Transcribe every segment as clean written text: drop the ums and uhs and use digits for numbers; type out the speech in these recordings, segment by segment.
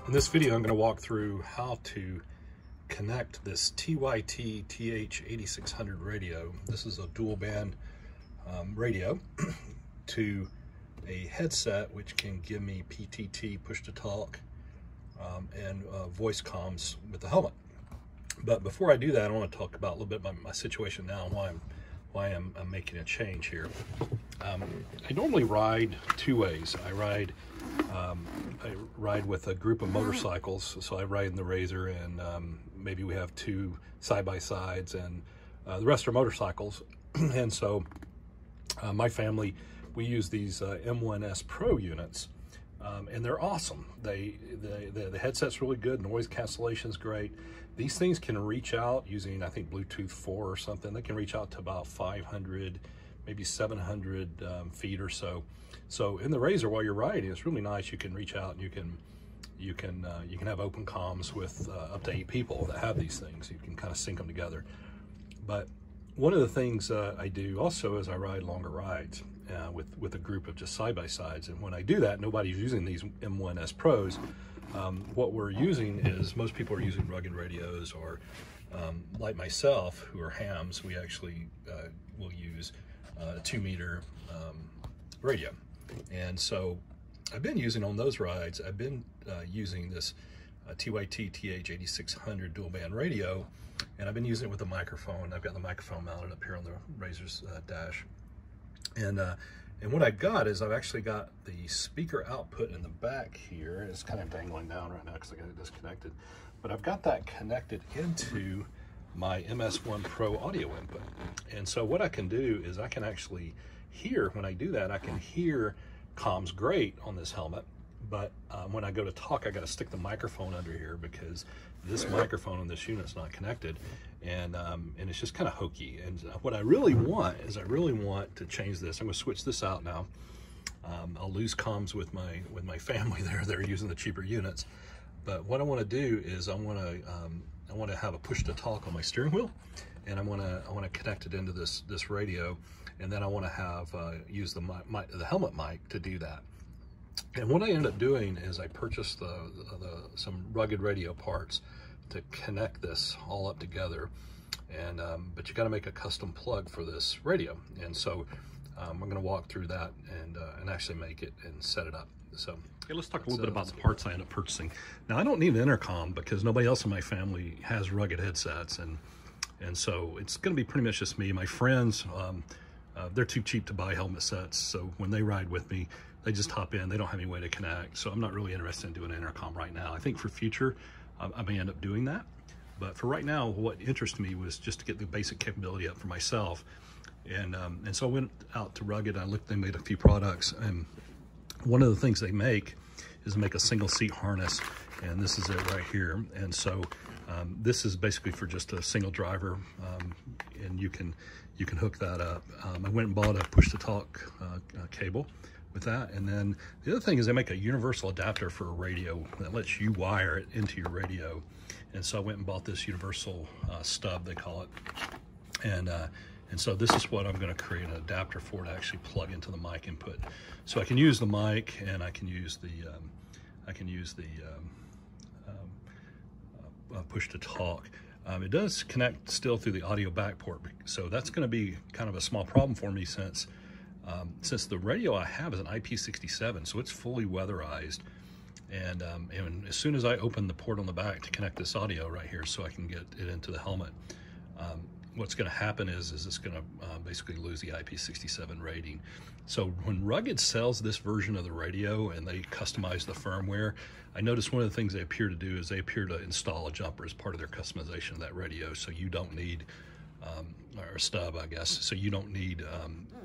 In this video, I'm going to walk through how to connect this TYT TH8600 radio. This is a dual band radio to a headset which can give me PTT, push to talk, and voice comms with the helmet. But before I do that, I want to talk about a little bit about my situation now and why I'm making a change here. I normally ride two ways. I ride with a group of motorcycles, so I ride in the Razor, and maybe we have two side-by-sides, and the rest are motorcycles. And so my family, we use these M1S Pro units, and they're awesome. The headset's really good, noise cancellation's great. These things can reach out using, I think, Bluetooth 4 or something. They can reach out to about 500, maybe 700 feet or so. So in the Razor, while you're riding, it's really nice. You can reach out and you can have open comms with up to 8 people that have these things. You can kind of sync them together. But one of the things I do also is I ride longer rides with a group of just side-by-sides. And when I do that, nobody's using these M1S Pros. What we're using is, most people are using rugged radios, or like myself, who are hams, we actually will use a 2-meter radio. And so I've been using, on those rides, I've been using this TYT TH8600 dual band radio, and I've been using it with a microphone. I've got the microphone mounted up here on the Razor's dash. And what I got is, I've actually got the speaker output in the back here. It's kind of dangling down right now because I got it disconnected. But I've got that connected into my MS-1 Pro audio input. And so what I can do is I can actually hear, when I do that, I can hear comms great on this helmet. But when I go to talk, I got to stick the microphone under here because this microphone on this unit's not connected, and it's just kind of hokey. And what I really want is, I really want to change this. I'm going to switch this out now. I'll lose comms with my family there. They're using the cheaper units. But what I want to do is I want to have a push to talk on my steering wheel, and I want to connect it into this radio, and then I want to have use the helmet mic to do that. And what I ended up doing is I purchased some rugged radio parts to connect this all up together. And but you got to make a custom plug for this radio. And so I'm going to walk through that and actually make it and set it up. So okay, let's talk a little bit about the parts I ended up purchasing. Now, I don't need an intercom because nobody else in my family has rugged headsets, and so it's going to be pretty much just me. My friends, they're too cheap to buy helmet sets, so when they ride with me, they just hop in. They don't have any way to connect, so I'm not really interested in doing an intercom right now. I think for future, I may end up doing that. But for right now, what interested me was just to get the basic capability up for myself. And so I went out to Rugged. They made a few products, and one of the things they make is make a single seat harness, and this is it right here. And so this is basically for just a single driver, and you can hook that up. I went and bought a push to talk cable with that. And then the other thing is, they make a universal adapter for a radio that lets you wire it into your radio. And so I went and bought this universal stub, they call it. And so this is what I'm going to create, an adapter for, to actually plug into the mic input. So I can use the mic, and I can use the push to talk. It does connect still through the audio back port, so that's going to be kind of a small problem for me, since the radio I have is an IP67, so it's fully weatherized. And as soon as I open the port on the back to connect this audio right here, so I can get it into the helmet, what's going to happen is it's going to basically lose the IP67 rating. So when Rugged sells this version of the radio and they customize the firmware, I noticed one of the things they appear to do is they appear to install a jumper as part of their customization of that radio. So you don't need, or a stub, I guess, so you don't need,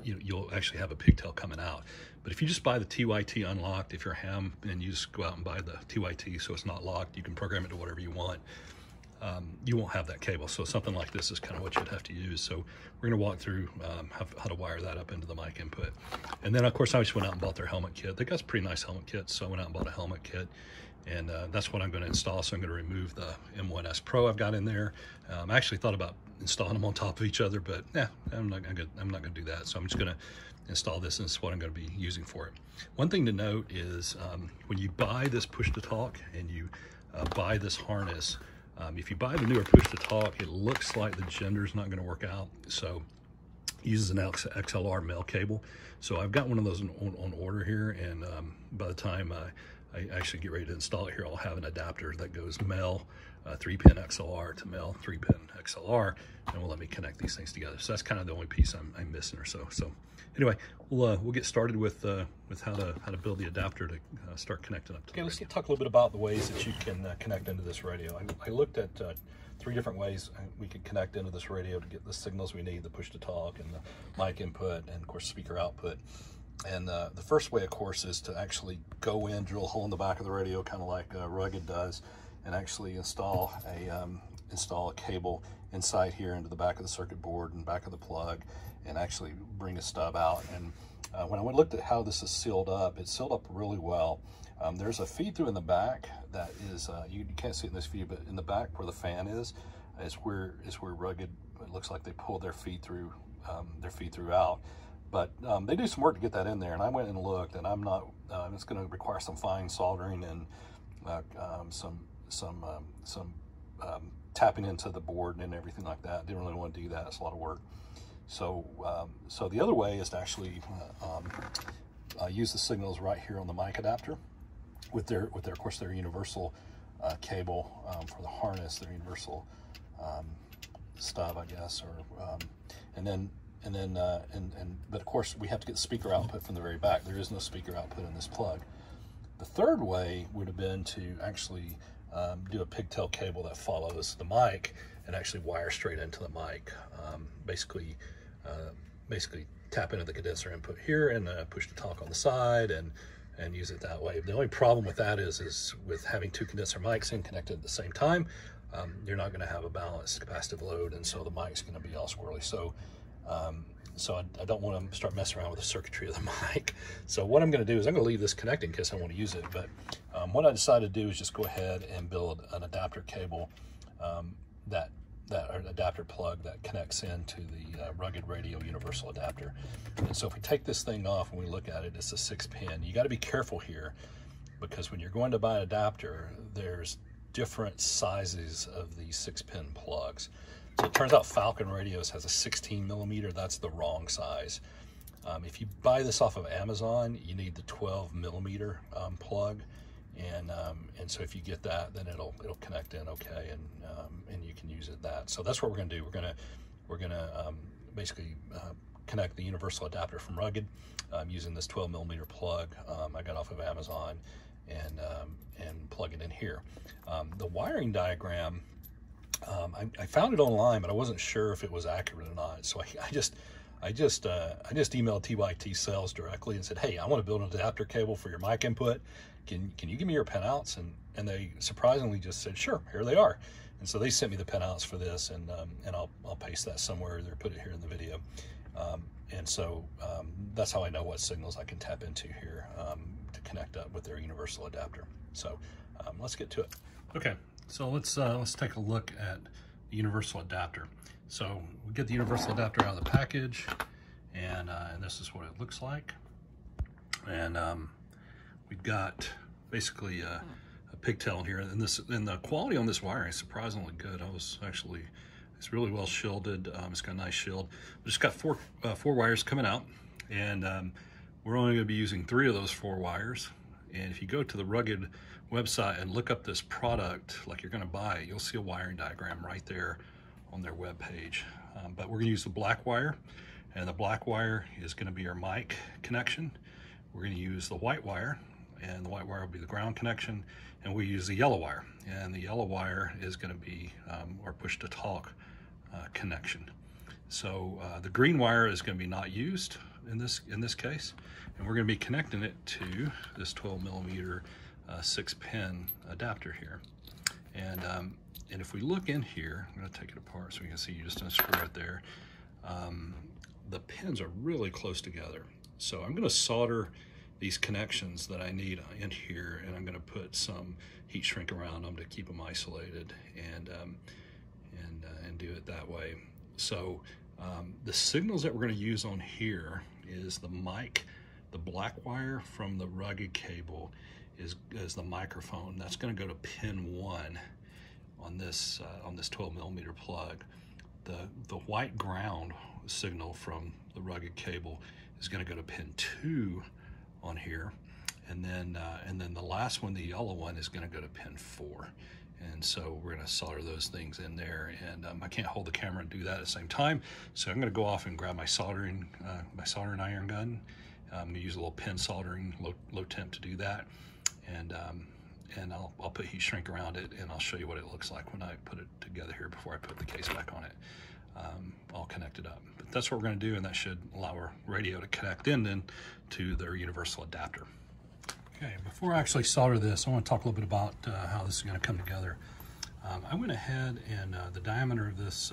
you'll actually have a pigtail coming out. But if you just buy the TYT unlocked, if you're a ham and you just go out and buy the TYT so it's not locked, you can program it to whatever you want. you won't have that cable. So something like this is kind of what you'd have to use. So we're going to walk through how to wire that up into the mic input. And then of course I just went out and bought their helmet kit. They got some pretty nice helmet kits, so I went out and bought a helmet kit. And that's what I'm going to install. So I'm going to remove the M1S Pro I've got in there. I actually thought about installing them on top of each other, but yeah, I'm not going to do that. So I'm just going to install this, and this is what I'm going to be using for it. One thing to note is when you buy this push-to-talk and you buy this harness, if you buy the newer push-to-talk, it looks like the gender's not going to work out. So it uses an XLR male cable. So I've got one of those on order here, and by the time I actually get ready to install it here, I'll have an adapter that goes male 3-pin XLR to male 3-pin XLR, and will let me connect these things together. So that's kind of the only piece I'm missing or so. So anyway, we'll get started with how to build the adapter to start connecting up to. Okay, let's talk a little bit about the ways that you can connect into this radio. I looked at 3 different ways we could connect into this radio to get the signals we need: the push to talk and the mic input, and of course speaker output. And the first way, of course, is to actually go in, drill a hole in the back of the radio, kind of like Rugged does, and actually install a cable inside here into the back of the circuit board and back of the plug, and actually bring a stub out. And when I looked at how this is sealed up, it's sealed up really well. There's a feed through in the back that is, you can't see it in this view, but in the back where the fan is where Rugged, it looks like they pulled their feed through out. But they do some work to get that in there, and I went and looked, and I'm not. It's going to require some fine soldering and some tapping into the board and everything like that. Didn't really want to do that. It's a lot of work. So so the other way is to actually use the signals right here on the mic adapter with their of course their universal cable for the harness, their universal stub, I guess, or but of course we have to get the speaker output from the very back. There is no speaker output in this plug. The third way would have been to actually do a pigtail cable that follows the mic and actually wire straight into the mic. Basically tap into the condenser input here and push to talk on the side and use it that way. The only problem with that is with having 2 condenser mics in connected at the same time, you're not going to have a balanced capacitive load, and so the mic's going to be all squirrely. So I don't want to start messing around with the circuitry of the mic. So what I'm going to do is I'm going to leave this connected in case I want to use it. But what I decided to do is just go ahead and build an adapter cable, that adapter plug that connects into the Rugged Radio universal adapter. And so if we take this thing off and we look at it, it's a 6-pin. You got to be careful here, because when you're going to buy an adapter, there's different sizes of these 6-pin plugs. So it turns out Falcon Radios has a 16 millimeter. That's the wrong size. If you buy this off of Amazon, you need the 12 millimeter plug, and so if you get that, then it'll connect in okay, and you can use it that. So that's what we're going to do. We're gonna basically connect the universal adapter from Rugged using this 12 millimeter plug I got off of Amazon, and plug it in here. The wiring diagram, I found it online, but I wasn't sure if it was accurate or not. So I just emailed TYT Sales directly and said, hey, I want to build an adapter cable for your mic input. Can you give me your pinouts? And they surprisingly just said, sure, here they are. And so they sent me the pinouts for this, and I'll paste that somewhere or put it here in the video. And so that's how I know what signals I can tap into here to connect up with their universal adapter. So let's get to it. Okay. So let's take a look at the universal adapter. So we get the universal adapter out of the package, and this is what it looks like. And we've got basically a pigtail here, and the quality on this wiring is surprisingly good. It's really well shielded. It's got a nice shield. We just got four wires coming out, and we're only going to be using 3 of those 4 wires. And if you go to the Rugged website and look up this product like you're going to buy it, you'll see a wiring diagram right there on their web page. But we're going to use the black wire, and the black wire is going to be our mic connection. We're going to use the white wire, and the white wire will be the ground connection, and we use the yellow wire, and the yellow wire is going to be our push to talk connection. So the green wire is going to be not used in this case, and we're going to be connecting it to this 12 millimeter 6-pin adapter here. And And if we look in here, I'm going to take it apart so we can see you just unscrew it there. The pins are really close together. So I'm going to solder these connections that I need in here, and I'm going to put some heat shrink around them to keep them isolated and do it that way. So the signals that we're going to use on here is the mic, the black wire from the rugged cable is the microphone. That's going to go to pin 1 on this 12mm plug. The white ground signal from the rugged cable is going to go to pin 2 on here, and then the last one, the yellow one, is going to go to pin 4. And so we're going to solder those things in there, and I can't hold the camera and do that at the same time, so I'm going to go off and grab my soldering iron gun. I'm going to use a little pin soldering, low temp, to do that, and I'll put heat shrink around it, and I'll show you what it looks like when I put it together here before I put the case back on it. All connected up. But that's what we're going to do, and that should allow our radio to connect in then to their universal adapter. Okay, before I actually solder this, I want to talk a little bit about how this is going to come together. I went ahead and the diameter of this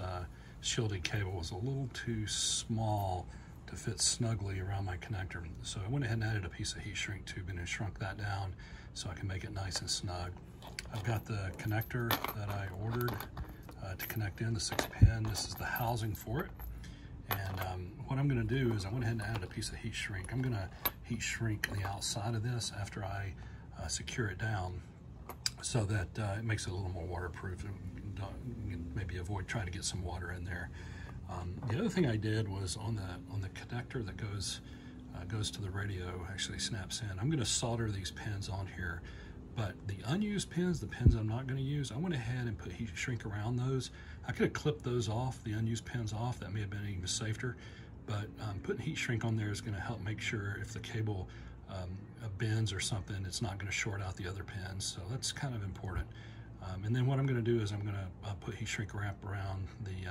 shielded cable was a little too small to fit snugly around my connector. So I went ahead and added a piece of heat shrink tubing and shrunk that down so I can make it nice and snug. I've got the connector that I ordered to connect in, the 6-pin. This is the housing for it. And what I'm going to do is I went ahead and added a piece of heat shrink. I'm going to heat shrink the outside of this after I secure it down, so that it makes it a little more waterproof, and maybe avoid trying to get some water in there. The other thing I did was on the connector that goes to the radio, actually snaps in. I'm going to solder these pins on here. But the unused pins, the pins I'm not going to use, I went ahead and put heat shrink around those. I could have clipped those off, the unused pins off. That may have been even safer. But putting heat shrink on there is going to help make sure if the cable bends or something, it's not going to short out the other pins. So that's kind of important. And then what I'm going to do is I'm going to put heat shrink wrap around the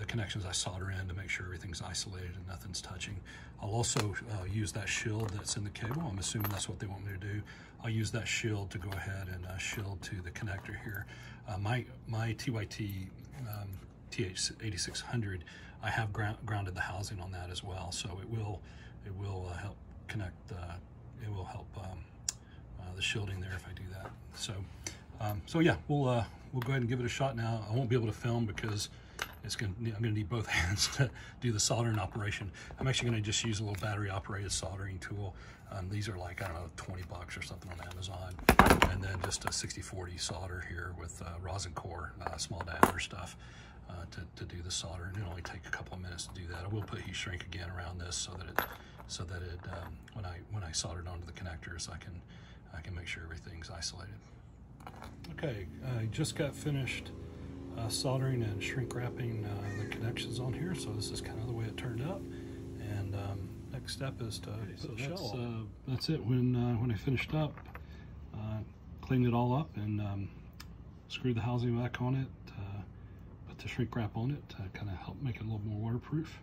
connections I solder in to make sure everything's isolated and nothing's touching. I'll also use that shield that's in the cable. I'm assuming that's what they want me to do. I'll use that shield to go ahead and shield to the connector here. My TYT TH8600, I have grounded the housing on that as well, so it will help connect. It will help the shielding there if I do that. So yeah, we'll go ahead and give it a shot now. I won't be able to film because I'm going to need both hands to do the soldering operation. I'm actually going to just use a little battery operated soldering tool. These are like, I don't know, 20 bucks or something on Amazon. And then just a 6040 solder here with rosin core, small diameter stuff to do the solder. And it'll only take a couple of minutes to do that. I will put heat shrink again around this so that it when I solder it onto the connectors, I can make sure everything's isolated. Okay, I just got finished soldering and shrink wrapping the connections on here, so this is kind of the way it turned out. And next step is to put the shell on. That's it. When I finished up, cleaned it all up and screwed the housing back on it, put the shrink wrap on it to kind of help make it a little more waterproof.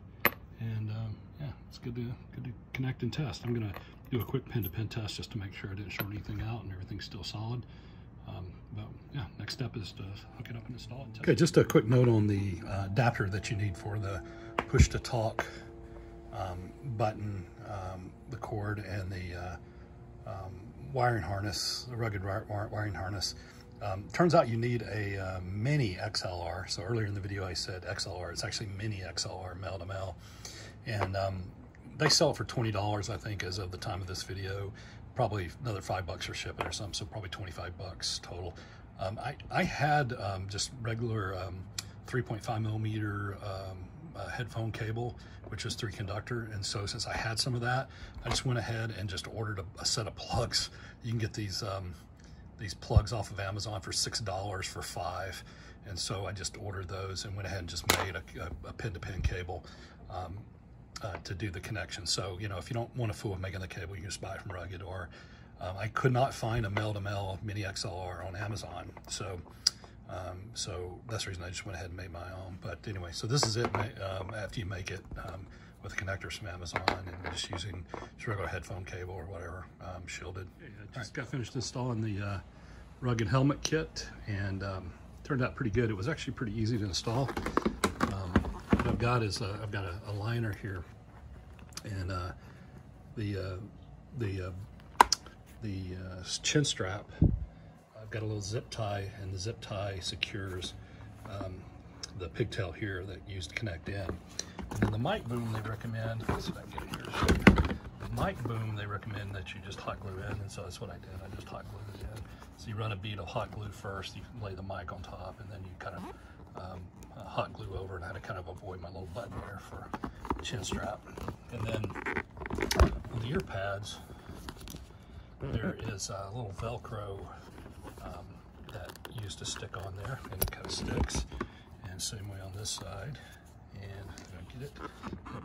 And yeah, it's good to connect and test. I'm gonna do a quick pin-to-pin test just to make sure I didn't short anything out and everything's still solid. But yeah, next step is to hook it up and install it. Okay, just a quick note on the adapter that you need for the push-to-talk button, the cord, and the wiring harness, the rugged wiring harness. Turns out you need a mini XLR. So earlier in the video I said XLR, it's actually mini XLR, male to male. And they sell it for $20, I think, as of the time of this video. Probably another $5 for shipping or something, so probably 25 bucks total. I had just regular 3.5 millimeter headphone cable, which is 3-conductor, and so since I had some of that, I just went ahead and just ordered a set of plugs. You can get these plugs off of Amazon for $6 for 5, and so I just ordered those and went ahead and just made a pin-to-pin cable to do the connection. So, you know, if you don't want to fool with making the cable, you can just buy it from Rugged, or I could not find a male-to-male mini XLR on Amazon. So that's the reason I just went ahead and made my own. But anyway, so this is it after you make it with the connectors from Amazon and just using just regular headphone cable or whatever, shielded. Okay, I just got finished installing the rugged helmet kit, and turned out pretty good. It was actually pretty easy to install. What I've got is I've got a liner here, and the chin strap. I've got a little zip tie, and the zip tie secures the pigtail here that you use to connect in. And then the mic boom they recommend. Let's see if I can get it here. The mic boom they recommend that you just hot glue in, and so that's what I did. I just hot glued it in. So you run a bead of hot glue first, you lay the mic on top, and then you kind of hot glue over, and I had to kind of avoid my little button there for chin strap. And then on the ear pads, there is a little Velcro that you used to stick on there, and it kind of sticks. And same way on this side, and I get it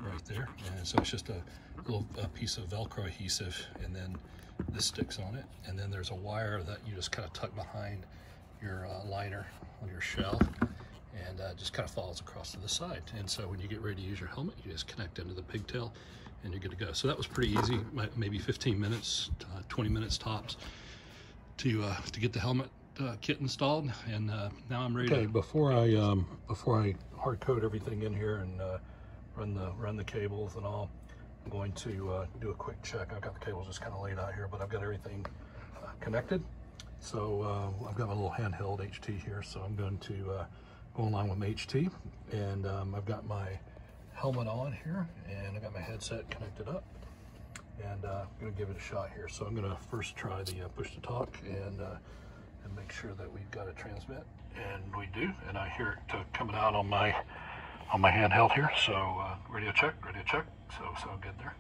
right there. And so it's just a little piece of Velcro adhesive, and then this sticks on it. And then there's a wire that you just kind of tuck behind your liner on your shell, and just kind of falls across to the side. And so when you get ready to use your helmet, you just connect into the pigtail, and you're good to go. So that was pretty easy, maybe 15 minutes, 20 minutes tops to get the helmet kit installed, and now I'm ready. Okay, before I hard code everything in here and run the cables and all, I'm going to do a quick check. I've got the cables just kind of laid out here, but I've got everything connected. So I've got my little handheld HT here, so I'm going to go online with my HT, and I've got my helmet on here, and I got my headset connected up, and I'm going to give it a shot here. So I'm going to first try the push to talk, and make sure that we've got it transmit, and we do, and I hear it coming out on my handheld here. So radio check, so good there.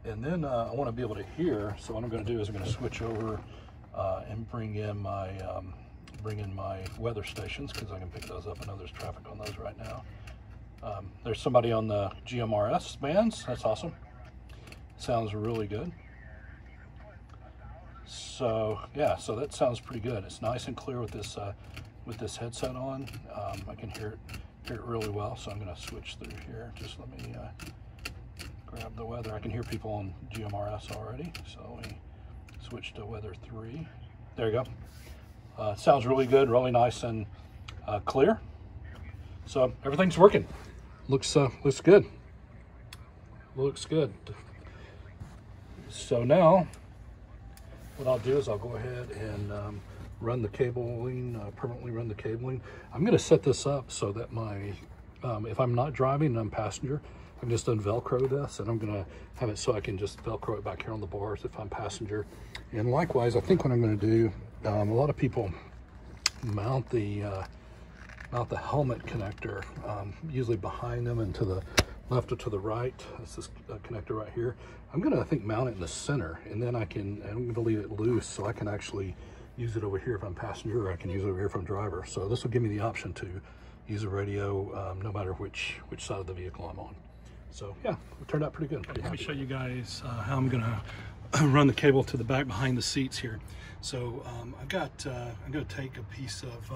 And then I want to be able to hear, so what I'm going to do is I'm going to switch over and bring in my weather stations, because I can pick those up. I know there's traffic on those right now. There's somebody on the GMRS bands. That's awesome. Sounds really good. So yeah, so that sounds pretty good. It's nice and clear with this headset on. I can hear it really well. So I'm going to switch through here. Just let me grab the weather. I can hear people on GMRS already. So let me switch to weather 3. There you go. Sounds really good, really nice and clear. So everything's working. Looks good. Looks good. So now, what I'll do is I'll go ahead and run the cabling, permanently run the cabling. I'm going to set this up so that my, if I'm not driving and I'm passenger, I'm just un-Velcro this, and I'm going to have it so I can just Velcro it back here on the bars if I'm passenger. And likewise, I think what I'm going to do, a lot of people mount the helmet connector, usually behind them and to the left or to the right. That's this connector right here. I'm gonna, I think, mount it in the center, and then I'm gonna leave it loose so I can actually use it over here if I'm passenger, or I can use it over here if I'm driver. So this will give me the option to use a radio no matter which side of the vehicle I'm on. So yeah, it turned out pretty good. Let me show you guys how I'm gonna run the cable to the back behind the seats here. So I'm gonna take a piece of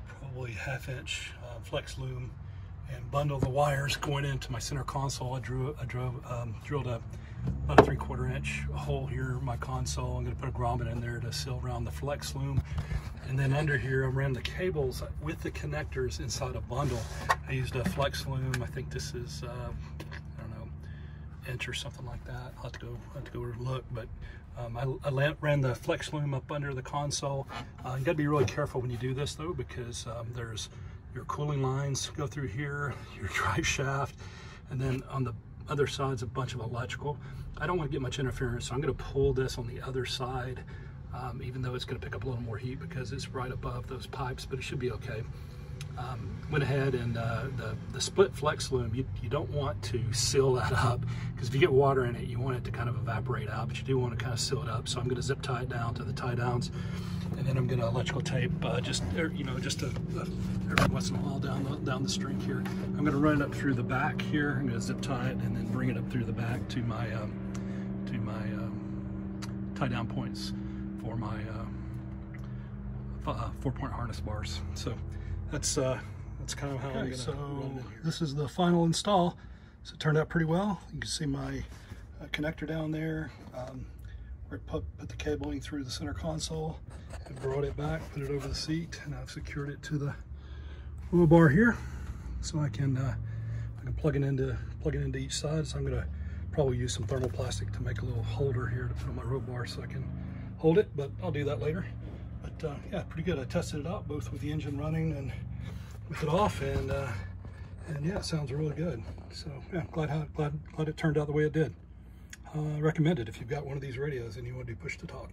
probably 1/2" flex loom and bundle the wires going into my center console. I drilled about a 3/4 inch hole here in my console. I'm going to put a grommet in there to seal around the flex loom, and then under here I ran the cables with the connectors inside a bundle. I used a flex loom. I think this is I don't know, inch or something like that. I'll have to go look, but I ran the flex loom up under the console. You got to be really careful when you do this though, because there's your cooling lines go through here, your drive shaft, and then on the other side's a bunch of electrical. I don't want to get much interference, so I'm going to pull this on the other side, even though it's going to pick up a little more heat because it's right above those pipes, but it should be okay. Went ahead and the split flex loom, you don't want to seal that up, because if you get water in it, you want it to kind of evaporate out, but you do want to kind of seal it up. So I'm going to zip tie it down to the tie downs, and then I'm going to electrical tape just every once in a while down the string here. I'm going to run it up through the back here. I'm going to zip tie it and then bring it up through the back to my tie down points for my 4-point harness bars. So that's kind of how I'm going to run it here. This is the final install. So it turned out pretty well. You can see my connector down there. put the cabling through the center console and brought it back, put it over the seat, and I've secured it to the wheel bar here, so I can plug it into each side. So I'm going to probably use some thermoplastic to make a little holder here to put on my row bar so I can hold it, but I'll do that later. But yeah, pretty good. I tested it out both with the engine running and with it off, and yeah, it sounds really good. So yeah, glad it turned out the way it did. Recommend it if you've got one of these radios and you want to do push to talk.